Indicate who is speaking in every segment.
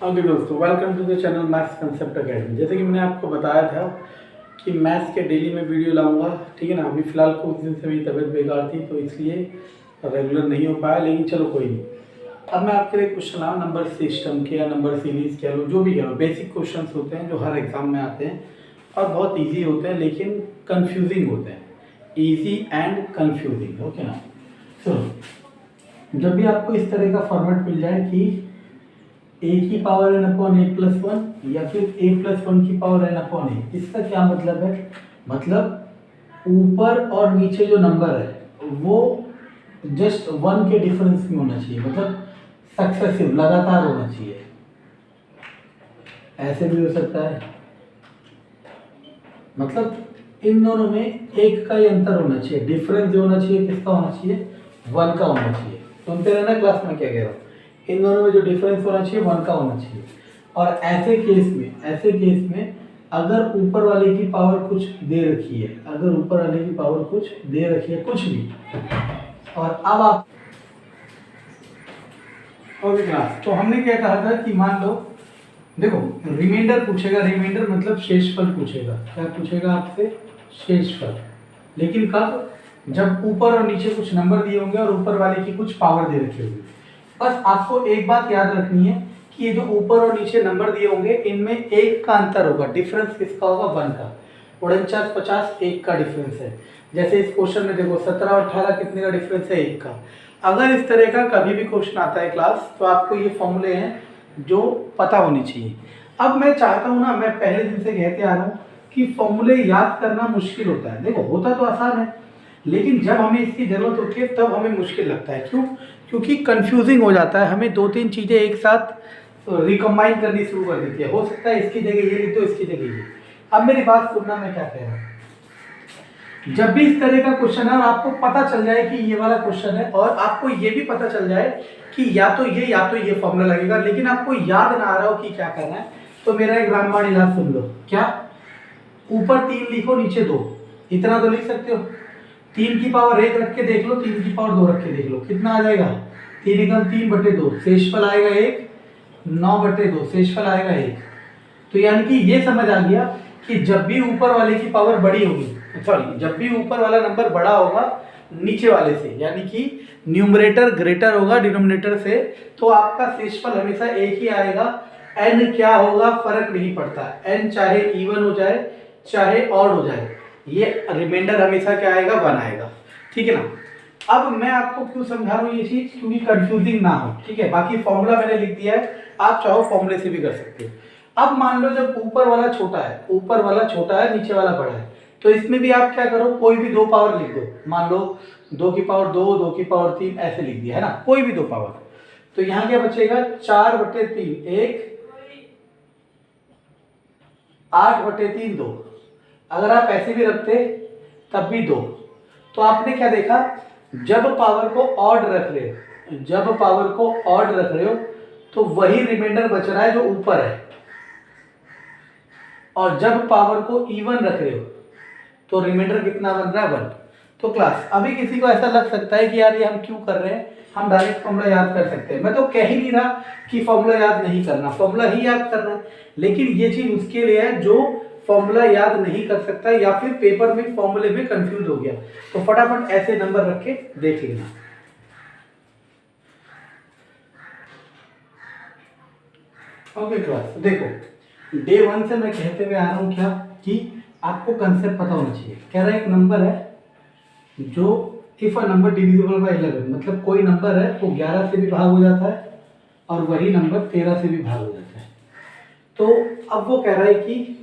Speaker 1: Okay दोस्तों, welcome to the channel maths concept academy. जैसे कि मैंने आपको बताया था कि मैथ्स के डेली में वीडियो लाऊंगा, ठीक है ना। अभी फ़िलहाल कुछ दिन से मेरी तबीयत बेकार थी तो इसलिए रेगुलर नहीं हो पाया, लेकिन चलो कोई नहीं। अब मैं आपके लिए क्वेश्चन लाऊँ नंबर सिस्टम के या नंबर सीरीज़ कह लो, जो भी कह लो। बेसिक क्वेश्चन होते हैं जो हर एग्ज़ाम में आते हैं और बहुत ईजी होते हैं लेकिन कन्फ्यूजिंग होते हैं। ईजी एंड कन्फ्यूजिंग, ओके ना। चलो, जब भी आपको इस तरह का फॉर्मेट मिल जाए कि ए की पावर एन अपॉन ए प्लस वन या फिर ए प्लस वन की पावर एन अपॉन ए, इसका क्या मतलब है? मतलब ऊपर और नीचे जो नंबर है वो जस्ट वन के डिफरेंस में होना चाहिए, मतलब सक्सेसिव, लगातार होना चाहिए। ऐसे भी हो सकता है, मतलब इन दोनों में एक का ही अंतर होना चाहिए। डिफरेंस जो होना चाहिए किसका होना चाहिए? वन का होना चाहिए। सुनते रहना क्लास में क्या कह रहा हूँ। इन दोनों में जो डिफरेंस होना चाहिए वन का होना चाहिए। और ऐसे केस में अगर ऊपर वाले की पावर कुछ दे रखी है, अगर ऊपर वाले की पावर कुछ दे रखी है, कुछ भी, और अब आप ओके क्लास, तो हमने क्या कहा था कि मान लो, देखो रिमाइंडर पूछेगा, रिमाइंडर मतलब शेषफल पूछेगा। क्या पूछेगा आपसे? शेषफल। लेकिन कब? जब ऊपर और नीचे कुछ नंबर दिए होंगे और ऊपर वाले की कुछ पावर दे रखी होगी। बस आपको एक बात याद रखनी है कि ये जो ऊपर और नीचे नंबर दिए होंगे इनमें एक का अंतर होगा। डिफरेंस किसका होगा? वन का। 49 50 एक का डिफरेंस है। जैसे इस क्वेश्चन में देखो 17 और 18 कितने का डिफरेंस है? एक का। अगर इस तरह का कभी भी क्वेश्चन आता है क्लास, तो आपको ये फॉर्मूले हैं जो पता होनी चाहिए। अब मैं चाहता हूँ ना, मैं पहले दिन से कहते आ रहा हूँ कि फॉर्मूले याद करना मुश्किल होता है। देखो होता तो आसान है, लेकिन जब हमें इसकी ज़रूरत होती है तब हमें मुश्किल लगता है। क्यों? क्योंकि कंफ्यूजिंग हो जाता है। हमें दो तीन चीज़ें एक साथ रिकम्बाइन करनी शुरू कर देती है। हो सकता है इसकी जगह ये लिख दो, इसकी जगह ये। अब मेरी बात सुनना, मैं क्या कह रहा हूँ। जब भी इस तरह का क्वेश्चन है और आपको पता चल जाए कि ये वाला क्वेश्चन है, और आपको ये भी पता चल जाए कि या तो ये फॉर्मूला लगेगा, लेकिन आपको याद ना आ रहा हो कि क्या करना है, तो मेरा एक रामबाण इलाज सुन लो। क्या? ऊपर 3 लिखो, नीचे 2। इतना तो लिख सकते हो। 3 की पावर 1 रख के देख लो, 3 की पावर 2 रख के देख लो, कितना आ जाएगा? 3 एकम 3/2, शेषफल आएगा 1, 9/2, शेषफल आएगा 1। तो यानी कि ये समझ आ गया कि जब भी ऊपर वाले की पावर बड़ी होगी, सॉरी, जब भी ऊपर वाला नंबर बड़ा होगा नीचे वाले से, यानी कि न्यूमरेटर ग्रेटर होगा डिनोमिनेटर से, तो आपका शेषफल हमेशा एक ही आएगा। एन क्या होगा फर्क नहीं पड़ता, एन चाहे इवन हो जाए चाहे ऑड हो जाए, ये रिमाइंडर हमेशा क्या आएगा? 1 आएगा। ठीक है ना। अब मैं आपको क्यों समझा रहा हूँ ये चीज? क्योंकि कंफ्यूजिंग ना हो। ठीक है, बाकी फॉर्मूला मैंने लिख दिया है, आप चाहो फॉर्मूले से भी कर सकते हो। अब मान लो जब ऊपर वाला छोटा है, ऊपर वाला छोटा है, नीचे वाला बड़ा है, तो इसमें भी आप क्या करो, कोई भी 2 पावर लिख दो। मान लो 2 की पावर 2, 2 की पावर 3, ऐसे लिख दिया है ना, कोई भी 2 पावर। तो यहाँ क्या बचेगा? 4/3 1, 8/3 2। अगर आप ऐसे भी रखते तब भी 2। तो आपने क्या देखा? जब पावर को ऑड रख रहे हो, जब पावर को ऑड रख रहे हो तो वही रिमाइंडर बच रहा है जो ऊपर है, और जब पावर को इवन रख रहे हो तो रिमाइंडर कितना बन रहा है? 1। तो क्लास, अभी किसी को ऐसा लग सकता है कि यार ये हम क्यों कर रहे हैं, हम डायरेक्ट फॉर्मूला याद कर सकते हैं। मैं तो कह ही नहीं रहा कि फॉर्मूला याद नहीं करना, फॉर्मूला ही याद करना है। लेकिन ये चीज उसके लिए है जो फॉर्मूला याद नहीं कर सकता या फिर पेपर में फॉर्मूले में कंफ्यूज हो गया। तो फटाफट ऐसे नंबर रख के देख लेना। ओके क्लास, देखो डे 1 से मैं कहते हुए आ रहा हूँ क्या कि आपको कंसेप्ट पता होना चाहिए। कह रहा है एक नंबर है जो if a number divisible by 11, मतलब कोई नंबर है वो 11 से भी भाग हो जाता है और वही नंबर 13 से भी भाग हो जाता है। तो अब वो कह रहा है कि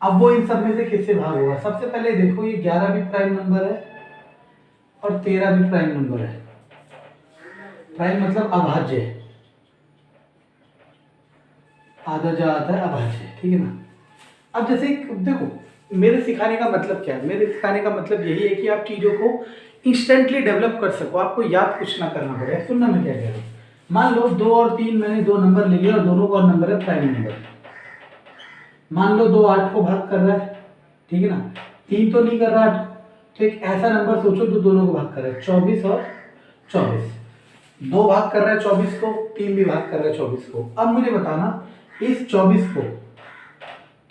Speaker 1: अब वो इन सब में से किससे भाग होगा। सबसे पहले देखो, ये 11 भी प्राइम नंबर है और 13 भी प्राइम नंबर है। प्राइम मतलब अभाज्य है, आधा जा आता है अभाज्य, ठीक है ना। अब जैसे देखो, मेरे सिखाने का मतलब क्या है? मेरे सिखाने का मतलब यही है कि आप चीज़ों को इंस्टेंटली डेवलप कर सको, आपको याद कुछ ना करना पड़े। सुनना मैं क्या कह रहा हूँ। मान लो 2 और 3, मैंने 2 नंबर ले लिया और दोनों का नंबर है प्राइम नंबर। मान लो 2 8 को भाग कर रहा है, ठीक है ना, 3 तो नहीं कर रहा 8। तो एक ऐसा नंबर सोचो जो दोनों को भाग कर रहा है, 24 और 24। 2 भाग कर रहा है 24 को, 3 भी भाग कर रहा है 24 को। अब मुझे बताना इस 24 को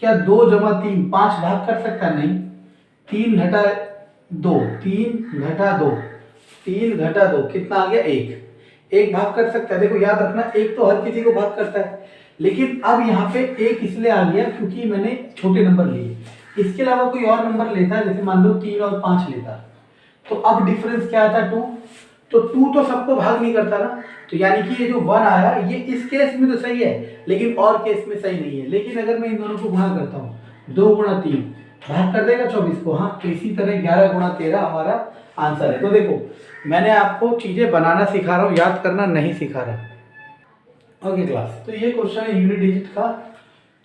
Speaker 1: क्या 2 जमा 3 5 भाग कर सकता है? नहीं। 3 घटा 2 3 घटा 2 3 घटा 2 कितना आ गया? 1 भाग कर सकता है। देखो याद रखना, एक तो हर किसी को भाग करता है, लेकिन अब यहाँ पे 1 इसलिए आ गया क्योंकि मैंने छोटे नंबर लिए। इसके अलावा कोई और नंबर लेता है, जैसे मान लो 3 और 5 लेता, तो अब डिफरेंस क्या आता? 2। तो 2 तो सबको भाग नहीं करता ना, तो यानी कि ये जो 1 आया ये इस केस में तो सही है, लेकिन और केस में सही नहीं है। लेकिन अगर मैं इन दोनों को गुणा करता हूँ, 2 गुणा 3 भाग कर देगा 24 को। हाँ, तो इसी तरह 11 गुणा 13 हमारा आंसर है। तो देखो मैंने आपको चीजें बनाना सिखा रहा हूँ, याद करना नहीं सिखा रहा। ओके क्लास, तो ये क्वेश्चन है यूनिट डिजिट का।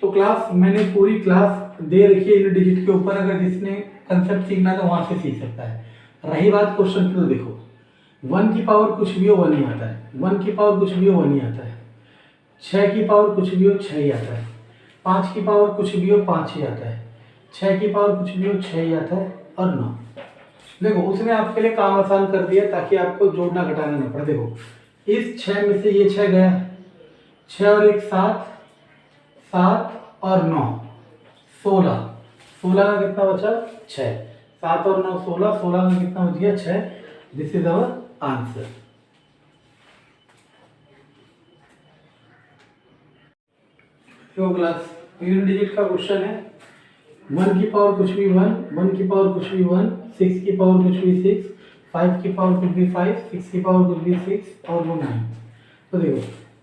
Speaker 1: तो क्लास मैंने पूरी क्लास दे रखी है यूनिट डिजिट के ऊपर, अगर जिसने कंसेप्ट सीखना है तो वहां से सीख सकता है। रही बात क्वेश्चन की, तो देखो 1 की पावर कुछ भी हो 1 ही आता है, 1 की पावर कुछ भी हो 1 ही आता है, 6 की पावर कुछ भी हो 6 ही आता है, 5 की पावर कुछ भी हो 5 ही आता है, 6 की पावर कुछ भी हो 6 ही आता है, और 9। देखो उसने आपके लिए काम आसान कर दिया ताकि आपको जोड़ना घटाना ना पड़े। देखो इस 6 में से ये 6 गया, 6 और 1 7, 7 और 9 16, 16 का कितना बचा? 6, 7 और 9 16, 16 का कितना बच गया? 6। This is our answer. तो क्लास यूनिट डिजिट का क्वेश्चन है, 1 की पावर कुछ भी 1, 1 की पावर कुछ भी 1, 6 की पावर कुछ भी 6, 5 की पावर कुछ भी 5, 6 की पावर कुछ भी 6 और वो 9। तो देखो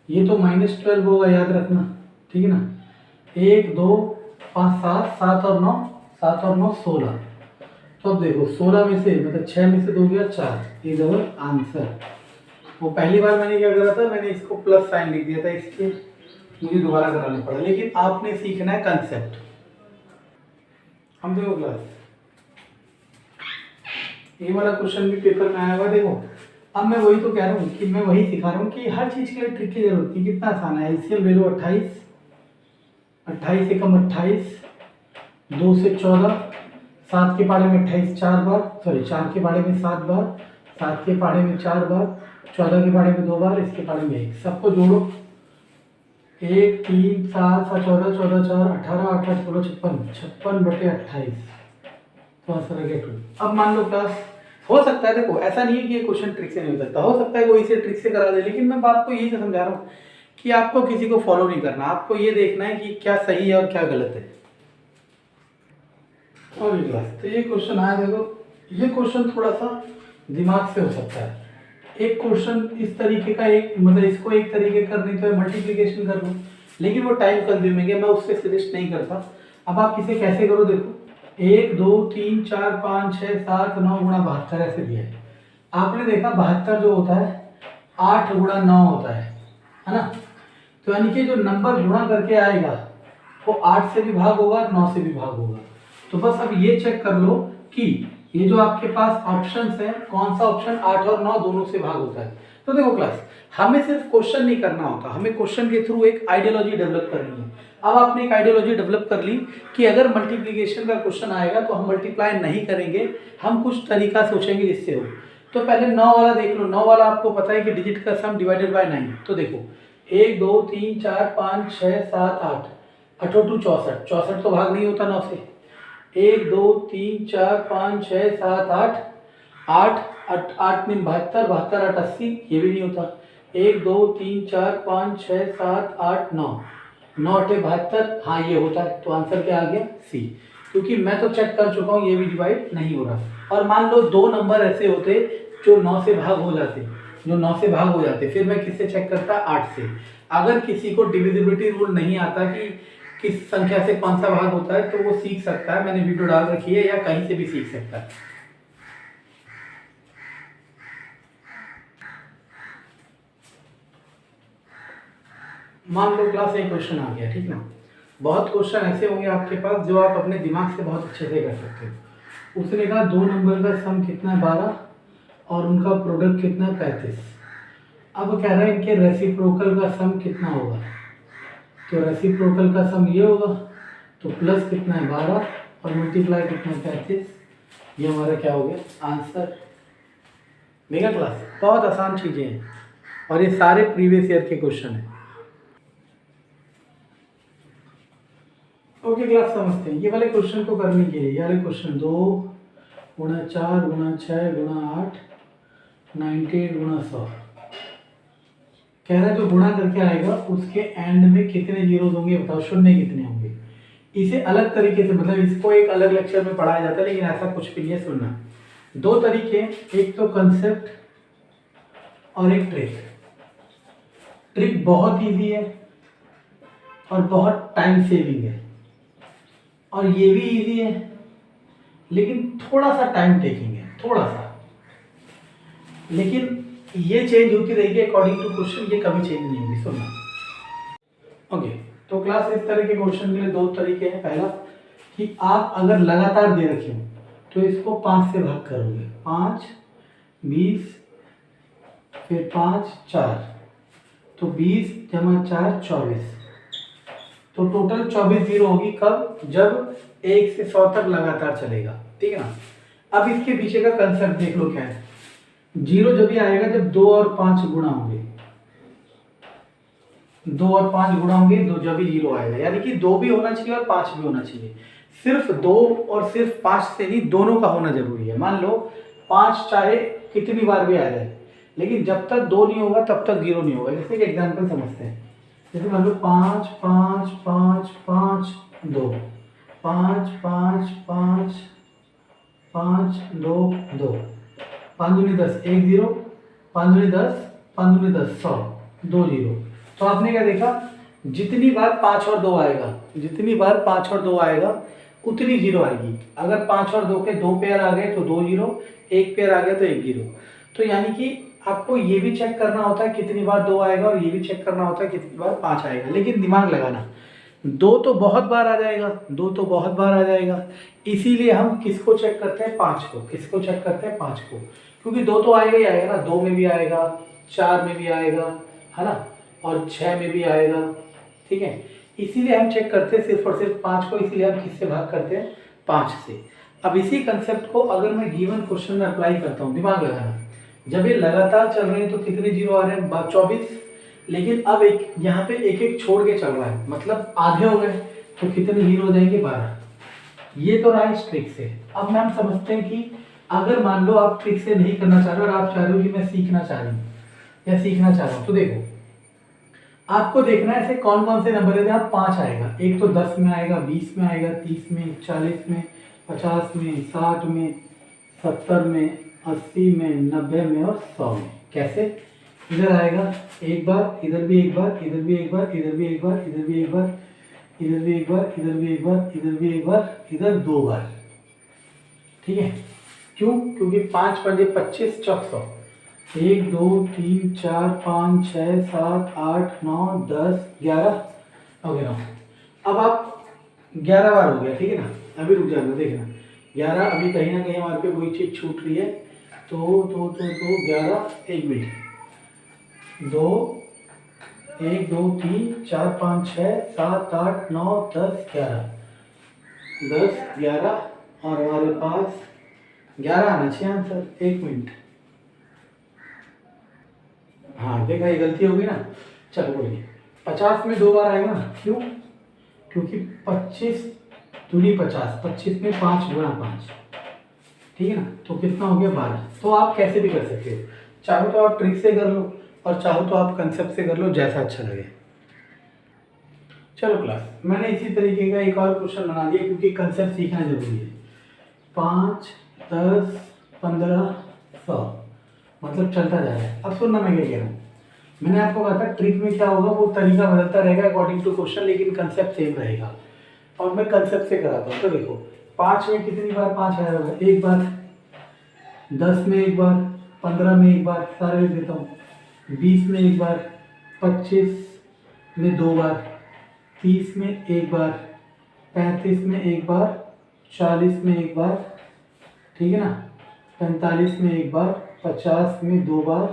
Speaker 1: ये तो -12 होगा, याद रखना, ठीक है ना। 1 2 5 7, 7 और 9, 7 और 9 16। तो अब देखो 16 में से मतलब 6 में से 2 गया 4, इज अवर आंसर। वो पहली बार मैंने क्या करा था, मैंने इसको प्लस साइन लिख दिया था, इसके मुझे दोबारा कराना पड़ा, लेकिन आपने सीखना है कंसेप्ट। हम देखो क्लास ये वाला क्वेश्चन भी पेपर में आया हुआ। देखो अब मैं वही तो कह रहा हूँ कि मैं वही सिखा रहा हूँ कि हर चीज के लिए ट्रिक की जरूरत नहीं, कितना आसान है। एलसीएम ले लो 28, 28 से कम 28, 2 से 14, 7 के पहाड़े में 28 4 बार, सॉरी 4 के पहाड़े में 7 बार, 7 के पहाड़े में 4 बार, 14 के पहाड़े में 2 बार, इसके पहाड़े में 1। सबको जोड़ो, 1 3 7 7 14 14 4 18 8 8 16 56, 56/28। तो आंसर आ गया 2। अब मान लो क्लास हो सकता है, देखो ऐसा नहीं है कि ये क्वेश्चन ट्रिक से नहीं हो सकता, हो सकता है कोई इसे ट्रिक से करा दे, लेकिन मैं आपको यही तो समझा रहा हूँ कि आपको किसी को फॉलो नहीं करना, आपको ये देखना है कि क्या सही है और क्या गलत है। और क्लास तो ये क्वेश्चन आया, देखो ये क्वेश्चन थोड़ा सा दिमाग से हो सकता है। एक क्वेश्चन इस तरीके का, एक मतलब इसको एक तरीके करनी तो है, मल्टीप्लिकेशन कर लो, लेकिन वो टाइम कंज्यूमिंग है, मैं उससे सजेस्ट नहीं करता। अब आप इसे कैसे करो, देखो 1 2 3 4 5 6 7 9 गुणा 72 ऐसे दिया है। आपने देखा 72 जो होता है 8 गुणा 9 होता है ना। तो यानी कि जो नंबर गुणा करके आएगा वो 8 से भी भाग होगा और 9 से भी भाग होगा। तो बस अब ये चेक कर लो कि ये जो आपके पास ऑप्शंस हैं, कौन सा ऑप्शन 8 और 9 दोनों से भाग होता है। तो देखो क्लास हमें सिर्फ क्वेश्चन नहीं करना होता, हमें क्वेश्चन के थ्रू एक आइडियोलॉजी डेवलप करनी है। अब आपने एक आइडियोलॉजी डेवलप कर ली कि अगर मल्टीप्लिकेशन का क्वेश्चन आएगा तो हम मल्टीप्लाई नहीं करेंगे, हम कुछ तरीका सोचेंगे जिससे हो। तो पहले 9 वाला देख लो, 9 वाला आपको पता है कि डिजिट का सम डिवाइडेड बाय 9। तो देखो 1 2 3 4 5 6 7 8, 8 2 64, 64 तो भाग नहीं होता 9 से। 1 2 3 4 5 6 7 8, 8 8 में 72, 72 8 80, ये भी नहीं होता। 1 2 3 4 5 6 7 8 9, 9 8 72, हाँ ये होता है। तो आंसर क्या आ गया? सी, क्योंकि मैं तो चेक कर चुका हूँ ये भी डिवाइड नहीं हो रहा। और मान लो 2 नंबर ऐसे होते जो 9 से भाग हो जाते, जो 9 से भाग हो जाते, फिर मैं किससे चेक करता? 8 से। अगर किसी को डिविजिबिलिटी रूल नहीं आता कि किस संख्या से कौन सा भाग होता है तो वो सीख सकता है, मैंने वीडियो डाल रखी है, या कहीं से भी सीख सकता है। मान लो क्लास एक क्वेश्चन आ गया, ठीक ना। बहुत क्वेश्चन ऐसे होंगे आपके पास जो आप अपने दिमाग से बहुत अच्छे से कर सकते हो। उसने कहा 2 नंबर का सम कितना है? 12 और उनका प्रोडक्ट कितना है? 35। अब कह रहे हैं इनके रेसिप्रोकल का सम कितना होगा। तो रेसिप्रोकल का सम ये होगा, तो प्लस कितना है? 12 और मल्टीप्लाई कितना है? 35। ये हमारा क्या हो गया? आंसर। मेगा क्लास बहुत आसान चीज़ें हैं और ये सारे प्रीवियस ईयर के क्वेश्चन हैं। ओके क्लास, समझते हैं ये वाले क्वेश्चन को करने के लिए। ये वाले क्वेश्चन 2 गुणा 4 गुणा 6 गुणा 8 98 गुणा 100 कह रहा है जो गुणा करके आएगा उसके एंड में कितने जीरो होंगे बताओ, शून्य कितने होंगे। इसे अलग तरीके से, मतलब इसको एक अलग लेक्चर में पढ़ाया जाता है, लेकिन ऐसा कुछ भी नहीं है। सुनना, दो तरीके, एक तो कंसेप्ट और एक ट्रिक। ट्रिक बहुत इजी है और बहुत टाइम सेविंग है, और ये भी इजी है लेकिन थोड़ा सा टाइम टेकिंग है, थोड़ा सा, लेकिन ये चेंज होती रहेगी अकॉर्डिंग टू क्वेश्चन, ये कभी चेंज नहीं होगी। सुनना, ओके। तो क्लास इस तरह के क्वेश्चन के लिए दो तरीके हैं। पहला कि आप अगर लगातार दे रखे हो तो इसको 5 से भाग करोगे, 5 20 फिर 5 4, तो 20 जमा 4 24, तो टोटल 24 जीरो होगी। कब? जब 1 से 100 तक लगातार चलेगा, ठीक है ना। अब इसके पीछे का कंसेप्ट देख लो क्या है। जीरो जब भी आएगा जब 2 और 5 गुणा होंगे, 2 और 5 गुणा होंगे, दो जब भी जीरो आएगा, यानी कि 2 भी होना चाहिए और 5 भी होना चाहिए। सिर्फ 2 और सिर्फ 5 से नहीं, दोनों का होना जरूरी है। मान लो 5 चाहे कितनी बार भी आ जाए, लेकिन जब तक 2 नहीं होगा तब तक जीरो नहीं होगा। जैसे एक एग्जाम्पल समझते हैं, जैसे मान लो 5 5 5 5 2, 5 5 5 5 2 2, 5 दूनी 10, 1 जीरो, 5 दूनी 10, 5 दूनी 10 100, 2 जीरो। तो आपने क्या देखा, जितनी बार 5 और 2 आएगा, जितनी बार 5 और 2 आएगा उतनी जीरो आएगी। अगर 5 और 2 के 2 पेयर आ गए तो 2 जीरो, 1 पेयर आ गया तो 1 जीरो। तो यानी कि आपको ये भी चेक करना होता है कितनी बार 2 आएगा, और ये भी चेक करना होता है कितनी बार 5 आएगा। लेकिन दिमाग लगाना, 2 तो बहुत बार आ जाएगा, 2 तो बहुत बार आ जाएगा, इसीलिए हम किसको चेक करते हैं? 5 को। किसको चेक करते हैं? 5 को, क्योंकि 2 तो आएगा ही आएगा ना, 2 में भी आएगा, 4 में भी आएगा, है ना, और 6 में भी आएगा, ठीक है। इसीलिए हम चेक करते हैं सिर्फ और सिर्फ 5 को, इसीलिए हम किससे भाग करते हैं? 5 से। अब इसी कंसेप्ट को अगर मैं गिवन क्वेश्चन में अप्लाई करता हूँ, दिमाग लगाना, जब ये लगातार चल रहे हैं तो कितने जीरो आ रहे हैं? 24। लेकिन अब एक यहाँ पे एक एक छोड़ के चल रहा है, मतलब आधे हो गए, तो कितने जीरो हो जाएंगे? 12। ये तो रहा इस ट्रिक से। अब मैम समझते हैं कि अगर मान लो आप ट्रिक से नहीं करना चाह रहे हो और आप चाह रहे हो कि मैं सीखना चाह रही हूँ या सीखना चाह रहा हूँ, तो देखो आपको देखना है ऐसे कौन कौन से नंबर है जहाँ 5 आएगा। एक तो 10 में आएगा, 20 में आएगा, 30 में, 40 में, 50 में, 60 में, 70 में, 80 में, 90 में और 100 में। कैसे? इधर आएगा एक बार, इधर भी एक बार, इधर भी एक बार, इधर भी एक बार, इधर भी एक बार, इधर भी एक बार, इधर भी एक बार, इधर भी एक बार, इधर 2 बार, ठीक है। क्यों? क्योंकि 5 पंजे 25 चौक 100, 1 2 3 4 5 6 7 8 9 10 11 हो गया। अब आप 11 बार हो गया, ठीक है ना। अभी रुक जाना, देखना 11, अभी कहीं ना कहीं हमारे पे कोई चीज़ छूट रही है, तो 11, 1 मिनट, 2 1 2 3 4 5 6 7 8 9 10 11, 10 11, और हमारे पास 11 आना चाहिए आंसर। 1 मिनट, हाँ देखा, ये गलती होगी ना। चलो बोलिए, 50 में 2 बार आएगा ना। क्यों? क्योंकि 25 दूनी 50, 25 में 5 गुणा 5, ठीक है ना। तो कितना हो गया? 12। तो आप कैसे भी कर सकते हो, चाहो तो आप ट्रिक से कर लो और चाहो तो आप कंसेप्ट से कर लो, जैसा अच्छा लगे। चलो क्लास, मैंने इसी तरीके का एक और क्वेश्चन बना दिया क्योंकि कंसेप्ट सीखना जरूरी है। 5 10 15 100, मतलब चलता जा रहा है। अब सुनना मैं क्या कह रहा हूँ। मैंने आपको कहा था ट्रिक में क्या होगा, वो तरीका बदलता रहेगा अकॉर्डिंग टू क्वेश्चन, लेकिन कंसेप्ट सेम रहेगा। और मैं कंसेप्ट से कराता हूँ। तो देखो 5 में कितनी बार 5 आया होगा? एक बार, 10 में एक बार, 15 में एक बार, सारे लिख देता हूँ, 20 में एक बार, 25 में 2 बार, 30 में एक बार, 35 में एक बार, 40 में एक बार, ठीक है ना, 45 में एक बार, 50 में 2 बार,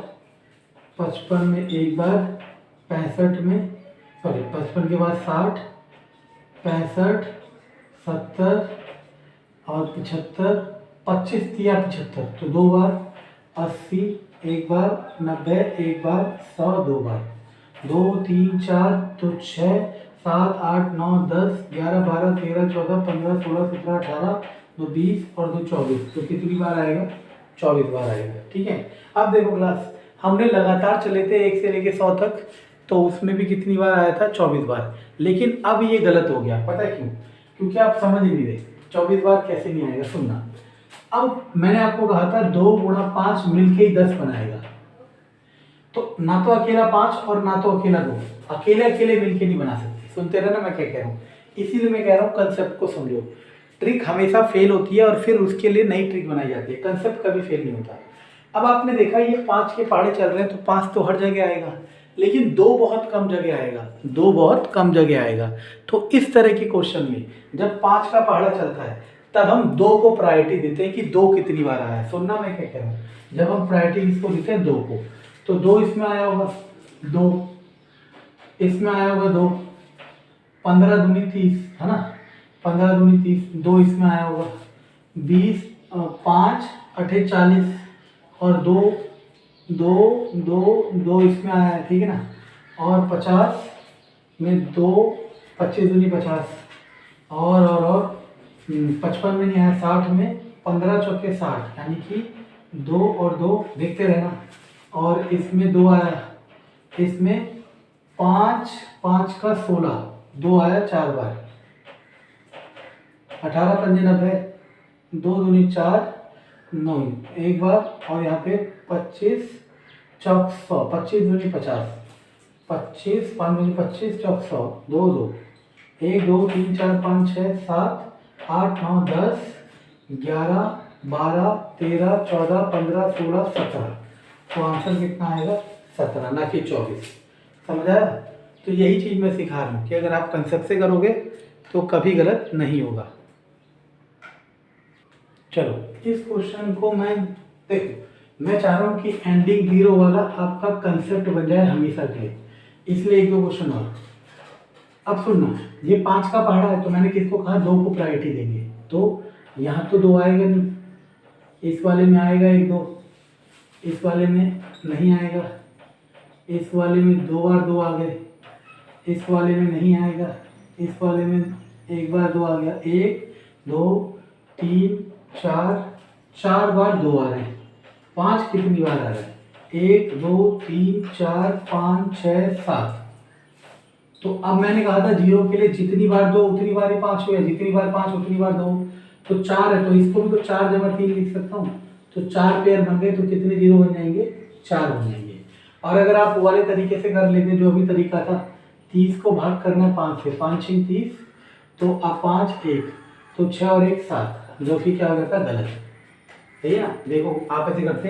Speaker 1: 55 में एक बार, 65 में, सॉरी 55 के बाद 60, 65, 70 और 75, 25 या 75, तो 2 बार, 80 एक बार, 90 एक बार, 100 2 बार, 2 3 4 तो 6 7 8 9 10 11 12 13 14 15 16 17 18 2 20 और 2 24, तो कितनी बार आएगा? 24 बार आएगा। ठीक है। अब देखो क्लास, हमने लगातार चले थे 1 से लेके 100 तक, तो उसमें भी कितनी बार आया था? 24 बार। लेकिन अब ये गलत हो गया, पता है क्यों? क्योंकि आप समझ ही नहीं रहे 24 बार कैसे नहीं आएगा। सुनना, अब मैंने आपको कहा था 2 गुणा 5 मिलके ही 10 बनाएगा, तो ना तो अकेला 5 और ना तो अकेला 2, अकेले अकेले मिलके नहीं बना सकते। सुनते रहे ना मैं क्या कह रहा हूँ, इसीलिए मैं कह रहा हूँ कंसेप्ट को समझो। ट्रिक हमेशा फेल होती है और फिर उसके लिए नई ट्रिक बनाई जाती है, कंसेप्ट कभी फेल नहीं होता। अब आपने देखा ये 5 के पहाड़े चल रहे हैं, तो 5 तो हर जगह आएगा, लेकिन 2 बहुत कम जगह आएगा, 2 बहुत कम जगह आएगा। तो इस तरह के क्वेश्चन में जब 5 का पहाड़ा चलता है तब हम 2 को प्रायोरिटी देते हैं कि 2 कितनी बार आया है। सुनना मैं क्या कह रहा हूँ, जब हम प्रायोरिटी इसको देते हैं 2 को, तो 2 इसमें आया होगा, 2 इसमें आया होगा, 2 15 दूनी 30 है ना, 15 दूनी 30, 2 इसमें आया होगा, 20 5 8 40 और 2 2 2 2 इसमें आया है, ठीक है ना, और 50 में 2 25 दूनी 50 और 55 में नहीं आया, 60 में 15 चौके 60, यानी कि 2 और 2 देखते रहना, और इसमें 2 आया, इसमें 5 5 का 16, 2 आया 4 बार, 18 पंजे 90, 2 दूनी 4 9 एक बार, और यहाँ पे 25 चौक 100, 25 दूनी 50, 25 5 दूनी 25 चौक 100, 2 2 1 2 3 4 5 6 7 8 9 10 11 12 13 14 15 16 17, तो आंसर कितना आएगा? 17, ना कि 24। समझ आया? तो यही चीज़ मैं सिखा रहा हूँ कि अगर आप कंसेप्ट से करोगे तो कभी गलत नहीं होगा। चलो, इस क्वेश्चन को मैं चाह रहा हूँ कि एंडिंग 0 वाला आपका कंसेप्ट बन जाए हमेशा के लिए, इसलिए 1 2 क्वेश्चन और। अब सुनना, ये 5 का पहाड़ा है, तो मैंने किसको कहा? 2 को प्रायोरिटी देंगे, तो यहाँ तो 2 आएगा नहीं, इस वाले में आएगा 1 2, इस वाले में नहीं आएगा, इस वाले में 2 बार 2 आ गए, इस वाले में नहीं आएगा, इस वाले में 1 बार 2 आ गया, 1 2 3 4 बार 2 आ रहे हैं। 5 कितनी बार आ रहा है? 1 2 3 4 5 6 7। तो अब मैंने कहा था 0 के लिए जितनी बार 2 उतनी बार ही 5 हो, या जितनी बार 5 उतनी बार 2, तो 4 है, तो इसको भी तो 4 जमा 3 लिख सकता हूँ, तो 4 पेयर बन गए, तो कितने 0 बन जाएंगे? 4 बन जाएंगे। और अगर आप वाले तरीके से कर लेते जो भी तरीका था, 30 को भाग करना 5 से, 5 6 30, तो अब 5 1, तो 6 और 1 7, जो कि क्या हो जाता है? गलत। सही है ना? देखो आप ऐसे करते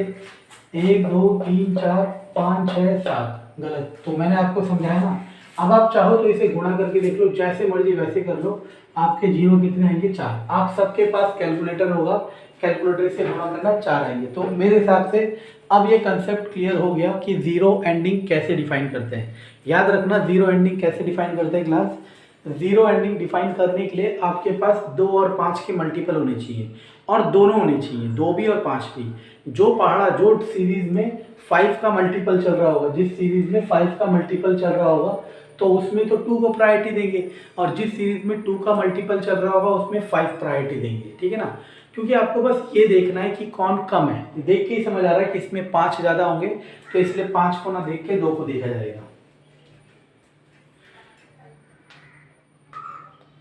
Speaker 1: 1 2 3 4 5 6 7, गलत। तो मैंने आपको समझाया ना। अब आप चाहो तो इसे गुणा करके देख लो, जैसे मर्जी वैसे कर लो। आपके 0 कितने आएंगे? 4। आप सबके पास कैलकुलेटर होगा, कैलकुलेटर से गुणा करना 4 आएंगे। तो मेरे हिसाब से अब ये कंसेप्ट क्लियर हो गया कि 0 एंडिंग कैसे डिफाइन करते हैं। याद रखना 0 एंडिंग कैसे डिफाइन करते हैं क्लास। 0 एंडिंग डिफाइन करने के लिए आपके पास 2 और 5 के मल्टीपल होने चाहिए, और दोनों होने चाहिए, 2 भी और 5 भी। जो पहाड़ा जो सीरीज में 5 का मल्टीपल चल रहा होगा, जिस सीरीज में 5 का मल्टीपल चल रहा होगा, तो उसमें तो 2 को प्रायोरिटी देंगे, और जिस सीरीज में 2 का मल्टीपल चल रहा होगा उसमें 5 प्रायोरिटी देंगे। ठीक है ना? क्योंकि आपको बस ये देखना है कि कौन कम है, देख के ही समझ आ रहा है कि इसमें 5 ज़्यादा होंगे, तो इसलिए 5 को ना देख के 2 को देखा जाएगा।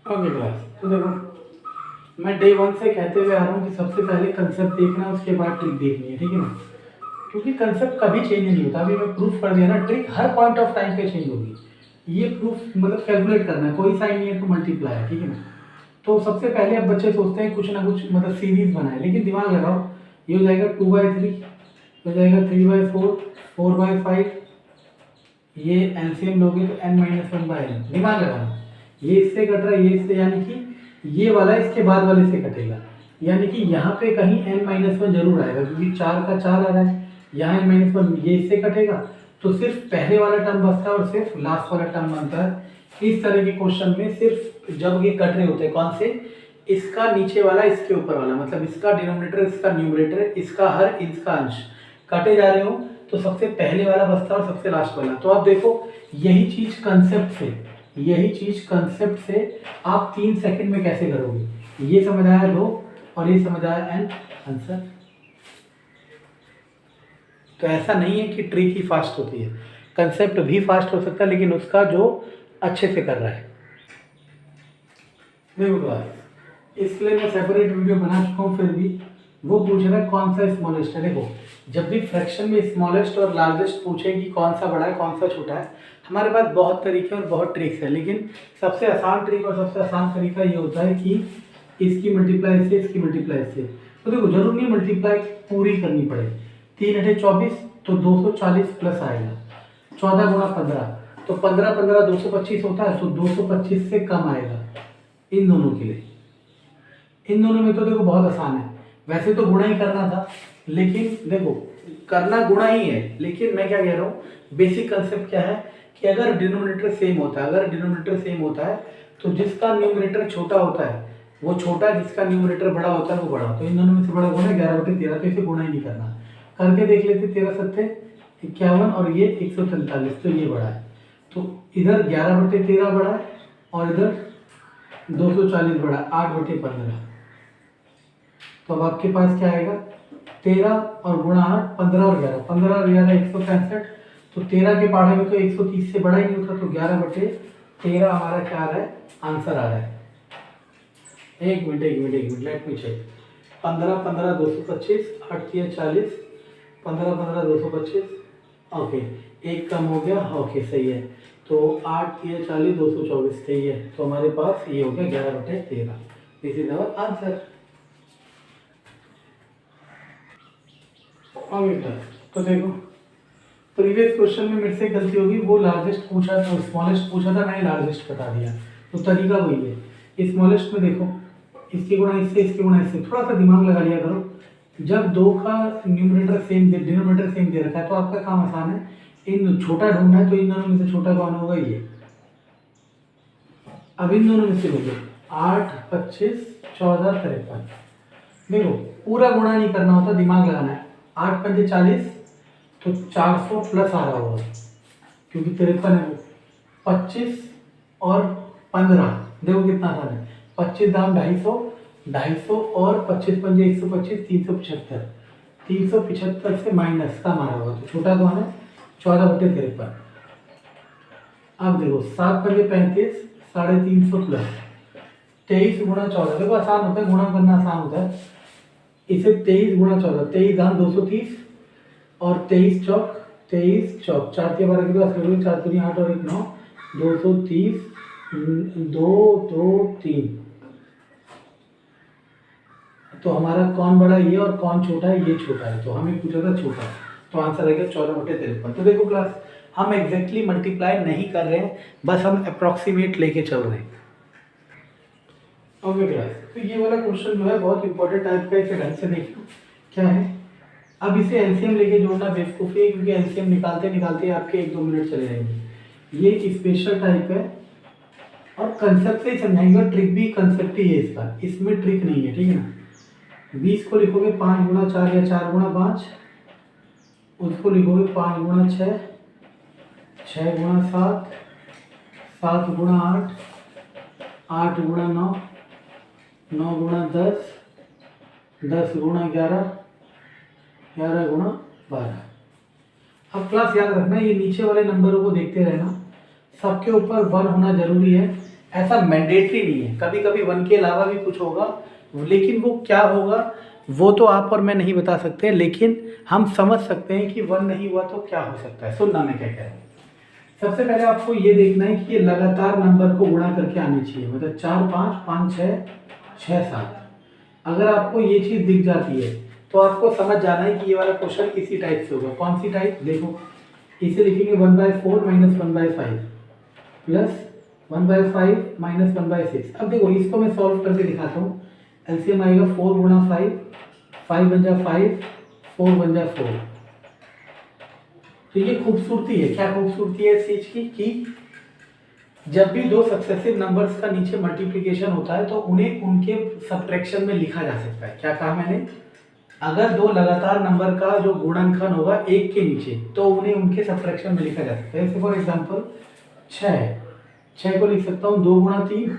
Speaker 1: ओके क्लास, तो देखो मैं डे 1 से कहते हुए आ रहा हूँ कि सबसे पहले कंसेप्ट देखना है, उसके बाद ट्रिक देखनी है। ठीक है ना? क्योंकि कंसेप्ट कभी चेंज नहीं होता। अभी मैं प्रूफ कर दिया ना, trick her point of time पे चेंज होगी। ये प्रूफ मतलब कैलकुलेट करना है, कोई साइन नहीं है तो मल्टीप्लाई है। ठीक है ना? तो सबसे पहले अब बच्चे सोचते हैं कुछ ना कुछ मतलब सीरीज बनाए, लेकिन दिमाग लगाओ, ये हो जाएगा 2/3, हो जाएगा 3/4, 4/5, ये एलसीएम लोगे तो n-1/n। दिमाग लगाना, ये इससे कट रहा है, ये इससे, यानी कि ये वाला इसके बाद वाले से कटेगा, यानी कि यहाँ पे कहीं n-1 जरूर आएगा, क्योंकि 4 का 4 आ रहा है, यहाँ n-1 ये इससे कटेगा, तो सिर्फ पहले वाला टर्म बचता है और सिर्फ लास्ट वाला टर्म बनता है। इस तरह के क्वेश्चन में सिर्फ जब ये कट रहे होते हैं, कौन से? इसका नीचे वाला इसके ऊपर वाला, मतलब इसका डिनोमिनेटर इसका न्यूमरेटर, इसका हर इसका अंश काटे जा रहे हो, तो सबसे पहले वाला बचता है और सबसे लास्ट वाला। तो आप देखो यही चीज कंसेप्ट से यही चीज़ कंसेप्ट से आप 3 सेकंड में कैसे करोगे, ये समझ आया लो और ये समझ आया एंड आंसर। तो ऐसा नहीं है कि ट्रिक ही फास्ट होती है, कंसेप्ट भी फास्ट हो सकता है, लेकिन उसका जो अच्छे से कर रहा है। देखो क्लास, इसके लिए मैं सेपरेट वीडियो बना चुका हूँ, फिर भी वो पूछ रहा है कौन सा स्मॉलेस्ट है। देखो, जब भी फ्रैक्शन में स्मॉलेस्ट और लार्जेस्ट पूछे कि कौन सा बड़ा है कौन सा छोटा है, हमारे पास बहुत तरीके और बहुत ट्रिक्स है, लेकिन सबसे आसान ट्रिक और सबसे आसान तरीका ये होता है कि इसकी मल्टीप्लाई से इसकी मल्टीप्लाई से। तो देखो, जरूर नहीं मल्टीप्लाई पूरी करनी पड़े, 3 × 24 तो 240 प्लस आएगा, 14 × 15 तो 15 15 225 होता है, तो 225 से कम आएगा इन दोनों के लिए। इन दोनों में तो देखो बहुत आसान है, वैसे तो गुणा ही करना था, लेकिन देखो करना गुणा ही है, लेकिन मैं क्या कह रहा हूँ, बेसिक कंसेप्ट क्या है कि अगर डिनोमिनेटर सेम होता है, तो जिसका न्यूमरेटर छोटा होता है वो छोटा, जिसका न्यूमरेटर बड़ा होता है वो बड़ा। तो इन दोनों में से बड़ा गुणा 11/13, तो इसे गुणा ही नहीं करना, करके देख लेते, 13 7 51 और ये 143, तो ये बड़ा है। तो इधर 11/13 बड़ा है और इधर 240 बड़ा है, 8/15। तो अब आपके पास क्या आएगा, 13 और गुणा 8, 15 और 11, 15 और 11 165, तो 13 के पहाड़े में तो 130 से बड़ा ही नहीं होता, तो 11/13 हमारा क्या आ रहा है, आंसर आ रहा है। एक minute let me check. 15 15 225, 8 3 40, 15 15 225, okay, एक कम हो गया, ओके सही है। तो 8 3 40 224 सही है, तो हमारे पास ये हो गया 11/13, दिस इज आवर आंसर। तो देखो, प्रीवियस क्वेश्चन में मेरे से गलती होगी, वो लार्जेस्ट पूछा था, स्मॉलेस्ट पूछा था, मैंने लार्जेस्ट बता दिया, तो तरीका वही है। स्मॉलेस्ट में देखो, इसकी गुणा इससे, इसकी गुणा इससे, थोड़ा सा दिमाग लगा लिया करो। जब दो का न्यूमरेटर सेम डिनोमिनेटर सेम दे रखा है, तो आपका काम आसान है, इन छोटा ढूंढना है, तो इन दोनों में से छोटा कौन होगा, ये। अब इन दोनों में से बोलो, 8 25 14 53। देखो, पूरा गुणा नहीं करना होता, दिमाग लगाना है। 8 5 40, तो 400 प्लस आ रहा होगा, क्योंकि 53 है वो। 25 और 15, देखो कितना आसान है, 25 दाम 250, 250 और 25 पंजे 125, 375, 375 से माइनस का मारा होगा, तो छोटा कौन है, 14/53। अब देखो, 7 पंजे 35, 350 प्लस 23 × 14, देखो आसान होता है, गुणा करना आसान होता है। इसे 23 × 14, 23 दाम 230 और 23 चौक 4 के 12 के 4 3 8 और 1 9, 230 2 2 3। तो हमारा कौन बड़ा है, ये, और कौन छोटा है, ये छोटा है, तो हमें पूछा था छोटा, तो आंसर आएगा 14/53। तो देखो क्लास, हम एग्जैक्टली मल्टीप्लाई नहीं कर रहे हैं, बस हम अप्रॉक्सीमेट लेके चल रहे हैं। ओके क्लास, तो ये वाला क्वेश्चन जो है बहुत इंपॉर्टेंट टाइप का, इसे ढंग से देखो क्या है। अब इसे एलसीएम लेके जोड़ना बेवकूफ़ी है, क्योंकि एलसीएम निकालते निकालते आपके 1-2 मिनट चले जाएंगे। ये स्पेशल टाइप है और कंसेप्ट से ही समझाएंगे, ट्रिक भी कंसेप्ट ही है इसका, इसमें ट्रिक नहीं है, ठीक है ना। 20 को लिखोगे 5 × 4 या 4 × 5, उसको लिखोगे 5 × 6, 6 × 7, 7 × 8, 8 × 9, 9 × 10, 10 × 11, 11 × 12। अब क्लास याद रखना, ये नीचे वाले नंबरों को देखते रहना, सबके ऊपर 1 होना जरूरी है, ऐसा मैंडेटरी नहीं है, कभी कभी 1 के अलावा भी कुछ होगा, लेकिन वो क्या होगा वो तो आप और मैं नहीं बता सकते, लेकिन हम समझ सकते हैं कि 1 नहीं हुआ तो क्या हो सकता है। सुनना मैं क्या कह रहा हूँ। सबसे पहले आपको ये देखना है कि ये लगातार नंबर को गुणा करके आनी चाहिए, मतलब 4 5 5 6 6 7। अगर आपको ये चीज़ दिख जाती है तो आपको समझ जाना है कि ये वाला क्वेश्चन इसी टाइप से होगा। कौन सी टाइप, देखो इसे लिखेंगे 1/4 - 1/5 प्लस 1/5 - 1/6। अब देखो, इसको मैं सॉल्व करके दिखाता हूँ। एलसीएम आएगा 4 × 5, 5 × 5, 4 × 4। तो ये खूबसूरती है, क्या खूबसूरती है इस चीज की, कि जब भी दो सक्सेसिव नंबर्स का नीचे मल्टीप्लिकेशन होता है तो उन्हें उनके सब्ट्रैक्शन में लिखा जा सकता है। क्या कहा मैंने, अगर दो लगातार नंबर का जो गुणनखंड होगा एक के नीचे, तो उन्हें उनके सब्ट्रैक्शन में लिखा जा सकता है। जैसे फॉर एग्जांपल 6 है, 6 को लिख सकता हूँ 2 गुणा 3,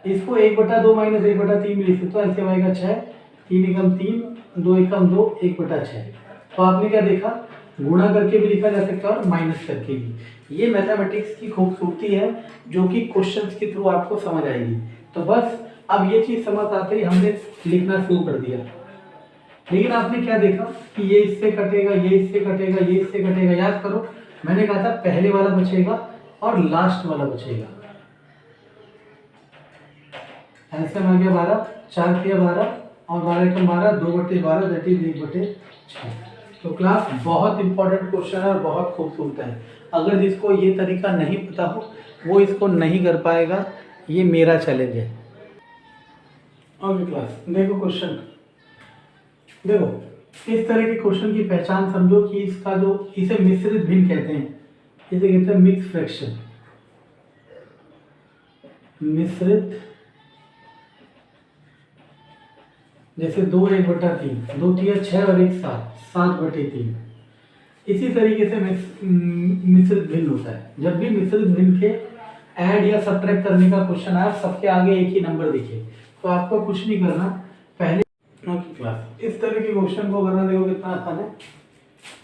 Speaker 1: इसको 1/2 माइनस 1/3 भी लिख सकता हूँ, ऐसे आएगा 6, 3 एकम 3, 2 एकम 2, 1/6। तो आपने क्या देखा, गुणा करके भी लिखा जा सकता है और माइनस करके भी। ये मैथमेटिक्स की खूबसूरती है जो कि क्वेश्चंस के थ्रू आपको समझ आएगी। तो बस अब ये चीज़ समझ आते ही हमने लिखना शुरू कर दिया। लेकिन आपने क्या देखा कि ये इससे कटेगा, ये इससे कटेगा, ये इससे कटेगा। याद करो, मैंने कहा था पहले वाला बचेगा और लास्ट वाला बचेगा। आंसर आ गया 12, 4 किया 12 और 12 एकम 12, 2/12 दैट इज 1/6। तो क्लास बहुत इंपॉर्टेंट क्वेश्चन है और बहुत खूबसूरत है। अगर जिसको ये तरीका नहीं पता हो वो इसको नहीं कर पाएगा, ये मेरा चैलेंज है। ओके क्लास, देखो क्वेश्चन, देखो इस तरह के क्वेश्चन की पहचान समझो कि इसका जो, इसे मिश्रित भिन्न कहते हैं, इसे कहते हैं मिक्स फ्रैक्शन। मिश्रित, जैसे 2 1/3, 2 3 6 और 1 7, 7/3। इसी तरीके से मिश्रित भिन्न होता है। जब भी मिश्रित भिन्न के ऐड या सब्ट्रैक्ट करने का क्वेश्चन आया, सबके आगे एक ही नंबर दिखे, तो आपको कुछ नहीं करना, पहले क्लास इस तरह के क्वेश्चन को करना, देखो कितना आसान है।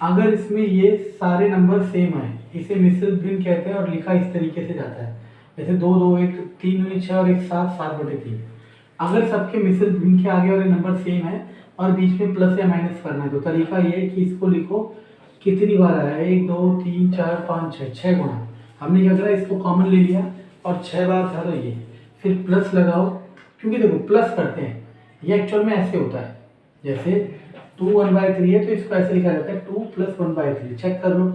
Speaker 1: अगर इसमें ये सारे नंबर सेम है, इसे मिश्रित भिन्न कहते हैं और लिखा इस तरीके से जाता है, जैसे 2 2 1 3 6 और 1 7, 7/3। अगर सबके मिश्रित भिन्न के आगे वाले नंबर सेम है और बीच में प्लस या माइनस करना है, तो तरीका ये है कि इसको लिखो कितनी बार आया, 1 2 3 4 5 6, 6 गुना। हमने क्या करा, इसको कॉमन ले लिया और 6 बार था तो ये, फिर प्लस लगाओ, क्योंकि देखो प्लस करते हैं, ये एक्चुअल में ऐसे होता है, जैसे 2 1/3 है तो इसको ऐसे लिखा जाता है 2 + 1/3। चेक कर लो,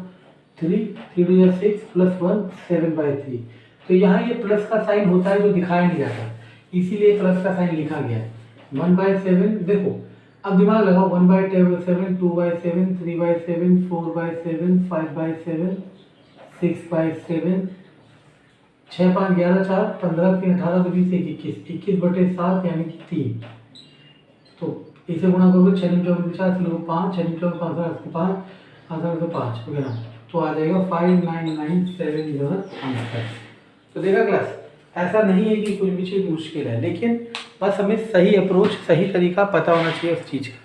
Speaker 1: 3 3 2 6 + 1 7/3। तो यहाँ ये प्लस का साइन होता है जो दिखाया नहीं जाता, इसीलिए प्लस का साइन लिखा गया है। 1/7, देखो अब दिमाग लगाओ, 1/7, 2/7, 3/7, 4/7, 5/7, 6/7, 6 5 11 4 15 3 18 20 21, 21/7 यानी कि 3। तो इसे गुणा करोगे 6 × 4 50, लोग 5, 6 × 4 5 5 5 5 वगैरह, तो आ जाएगा 5997 जो है आंसर। तो देखा क्लास, ऐसा नहीं है कि कुछ भी चीज़ मुश्किल है, लेकिन बस हमें सही अप्रोच, सही तरीका पता होना चाहिए उस चीज़ का।